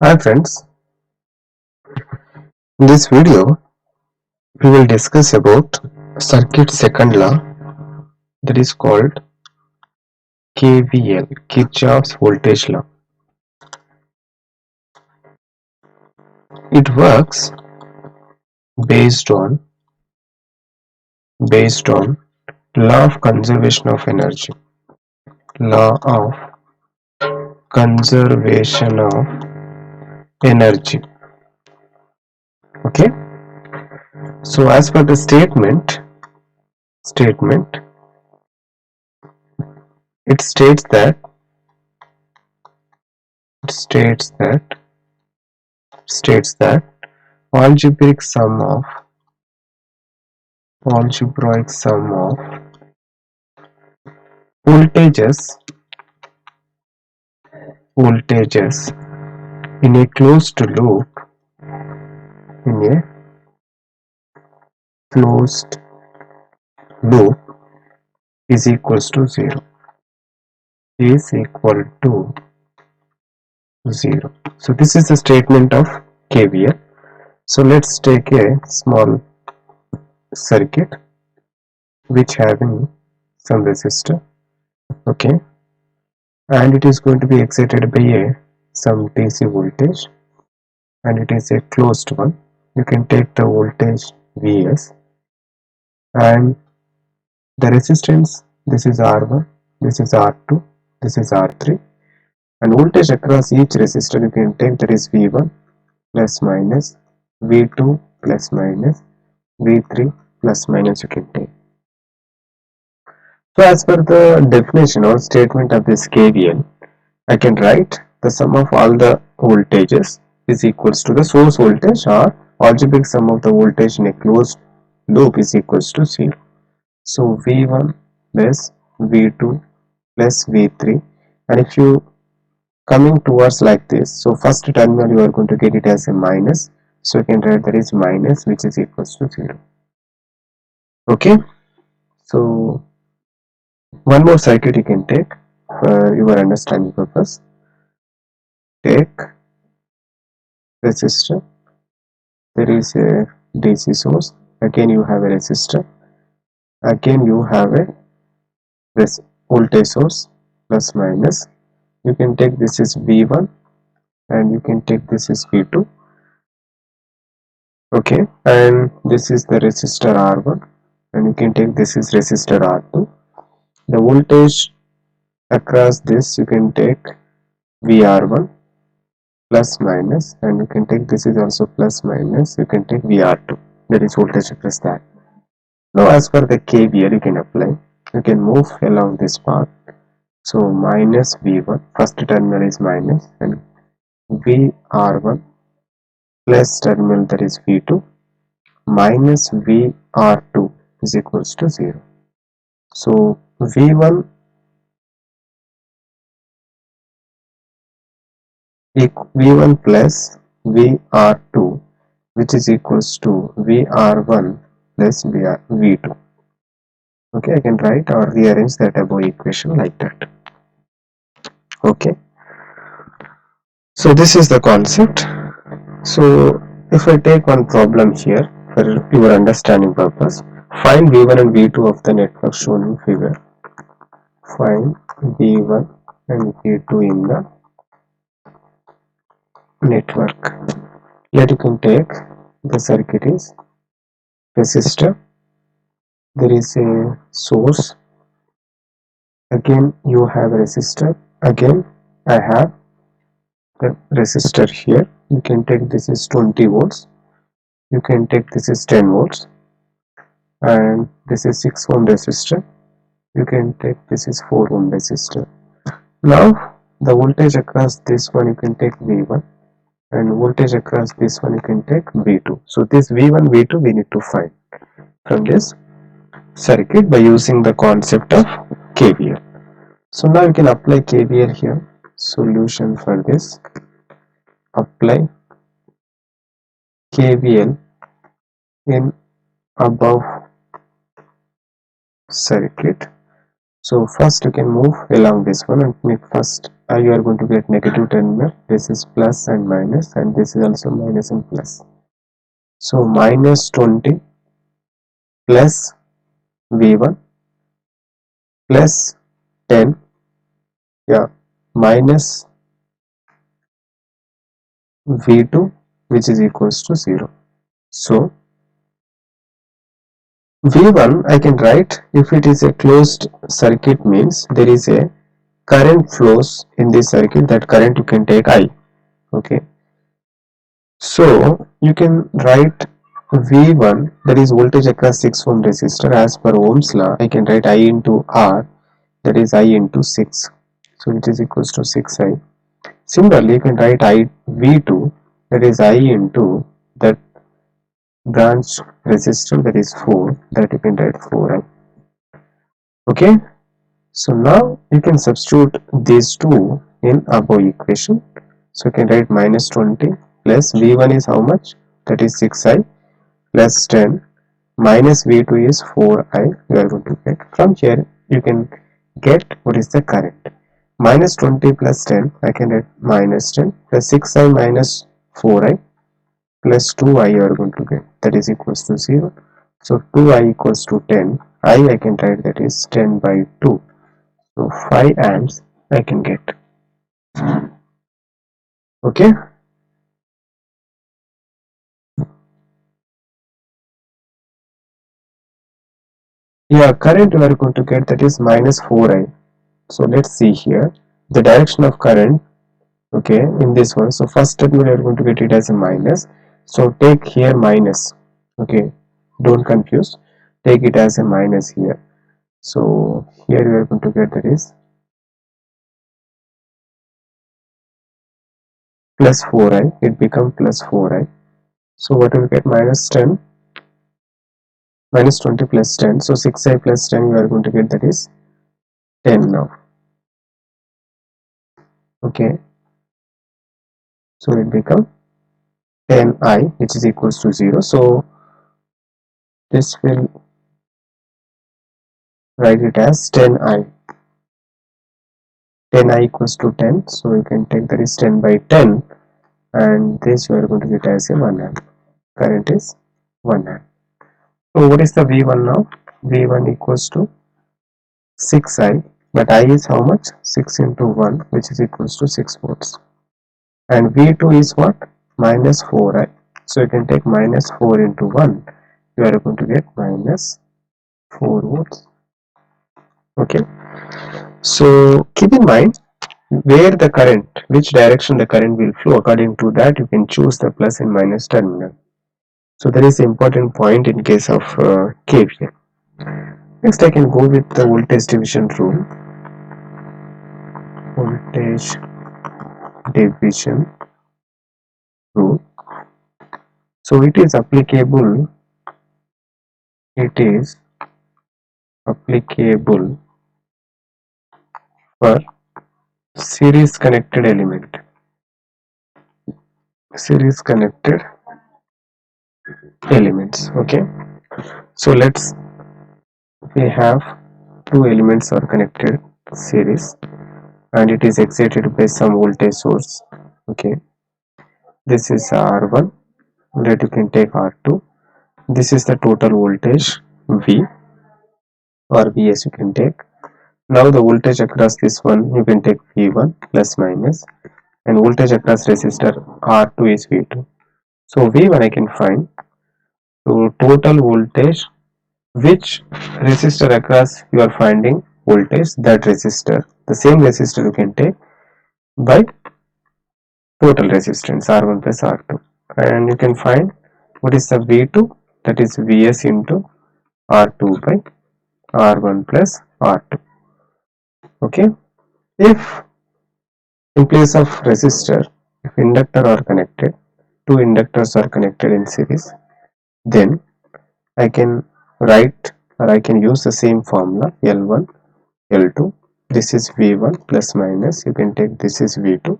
Hi friends, in this video we will discuss about circuit second law, that is called KVL, Kirchhoff's voltage law. It works based on law of conservation of energy. Law of conservation of energy. Okay, so as per the statement it states that states that algebraic sum of voltages voltages in a closed loop is equals to 0 is equal to 0. So this is the statement of KVL. So let's take a small circuit which having some resistor, okay, and it is going to be excited by some DC voltage, and it is a closed one. You can take the voltage Vs, and the resistance, this is R1, this is R2, this is R3, and voltage across each resistor you can take, that is V1 plus minus, V2 plus minus, V3 plus minus you can take. So as per the definition or statement of this KVL, I can write the sum of all the voltages is equals to the source voltage, or algebraic sum of the voltage in a closed loop is equals to 0. So V1 plus V2 plus V3, and if you coming towards like this, so first terminal you are going to get it as a minus, so you can write that is minus, which is equals to 0. Okay, so one more circuit you can take for your understanding purpose. Take resistor, there is a DC source, again you have a resistor, again you have a voltage source plus minus. You can take this is V1 and you can take this is V2, okay, and this is the resistor R1, and you can take this is resistor R2. The voltage across this you can take VR1 plus minus, and you can take this is also plus minus, you can take VR2, that is voltage across that. Now as per the KVL you can apply, you can move along this path. So minus V1, first terminal is minus, and VR1 plus terminal, that is V2, minus VR2 is equals to 0. So V1 plus VR2, which is equals to VR1 plus V2. Okay, I can write or rearrange that above equation like that. Okay, so this is the concept. So if I take one problem here for your understanding purpose, find V1 and V2 of the network shown in figure. Find V1 and V2 in the network. Here you can take the circuit is resistor, there is a source, again you have a resistor, again I have the resistor here. You can take this is 20 volts, you can take this is 10 volts, and this is 6 ohm resistor, you can take this is 4 ohm resistor. Now the voltage across this one you can take V1, and voltage across this one you can take V2. So this V1 V2 we need to find from this circuit by using the concept of KVL. So now you can apply KVL here. Solution for this, apply KVL in above circuit. So first you can move along this one and make first you are going to get negative terminal. This is plus and minus, and this is also minus and plus. So minus 20 plus V1 plus 10, yeah, minus V2, which is equals to 0. So V1 I can write, if it is a closed circuit, means there is a current flows in this circuit. That current you can take I. Okay, so you can write V1, that is voltage across 6 ohm resistor. As per Ohm's law, I can write I into R, that is I into 6. So it is equals to 6I. Similarly, you can write I V2, that is I into that branch resistor, that is 4, that you can write 4I. Okay, so now you can substitute these two in above equation. So you can write minus 20 plus V1 is how much? That is 6I plus 10 minus V2 is 4I. You are going to get, from here you can get what is the current. Minus 20 plus 10, I can write minus 10 plus 6I minus 4I plus 2I you are going to get, that is equals to 0. So 2I equals to 10. I can write, that is 10 by 2. So 5 amps I can get. Okay. Yeah, current we are going to get, that is minus 4I. So let's see here the direction of current. Okay, in this one, so first step we are going to get it as a minus. So take here minus. Okay, don't confuse, take it as a minus here. So here we are going to get, that is plus 4I, it become plus 4I. So what will get? Minus 10 minus 20 plus 10, so 6I plus 10 you are going to get, that is 10 now. Okay, so it become 10I, which is equals to 0. So this will write it as 10I. 10I equals to 10, so you can take, that is 10 by 10, and this you are going to get as a 1 amp. Current is 1 amp. So what is the V1 now? V1 equals to 6I, but I is how much? 6 into 1, which is equals to 6 volts. And V2 is what? Minus 4I. So you can take minus 4 into 1, you are going to get minus 4 volts. Okay, so keep in mind where the current, which direction the current will flow. According to that you can choose the plus and minus terminal. So that is an important point in case of KVL. Next I can go with the voltage division rule. Voltage division rule. So it is applicable for series connected elements. Okay, so we have two elements are connected series, and it is excited by some voltage source. Okay, this is R1, that you can take R2. This is the total voltage V or Vs you can take. Now the voltage across this one you can take V1 plus minus, and voltage across resistor R2 is V2. So V1 I can find. So total voltage, which resistor across you are finding voltage, that resistor, the same resistor you can take by total resistance R1 plus R2, and you can find what is the V2, that is Vs into R2 by R1 plus R2. Okay, if in place of resistor, if inductor are connected, two inductors are connected in series, then I can write, or I can use the same formula L1 L2. This is V1 plus minus, you can take, this is V2.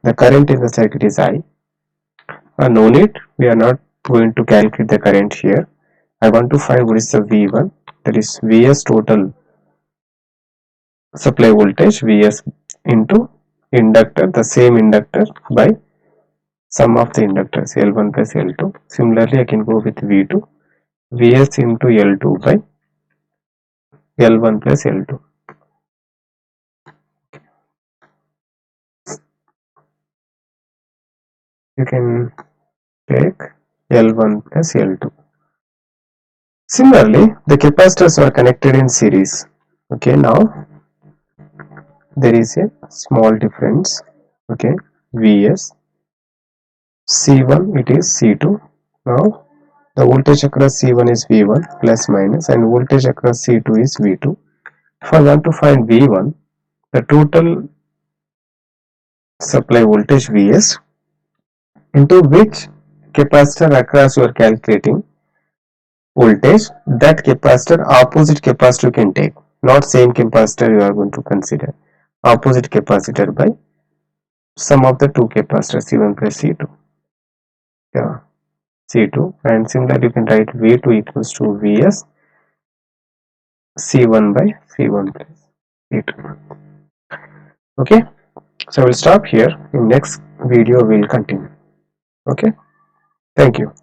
The current in the circuit is I. No need, we are not going to calculate the current here. I want to find what is the V1, that is Vs total supply voltage, Vs into inductor, the same inductor, by sum of the inductors L1 plus L2. Similarly, I can go with V2, Vs into L2 by L1 plus L2. You can take L1 plus L2. Similarly, the capacitors are connected in series. Okay, now there is a small difference. Okay, Vs, C1 it is C2. Now the voltage across C1 is V1 plus minus, and voltage across C2 is V2. If I want to find V1, the total supply voltage Vs into which capacitor across you are calculating voltage, that capacitor, opposite capacitor you can take, not same capacitor you are going to consider, opposite capacitor by sum of the two capacitors C1 plus C2. Yeah, C2, and similarly you can write V2 equals to Vs C1 by C1 plus C2. Okay, so we'll stop here. In next video we'll continue. Okay, thank you.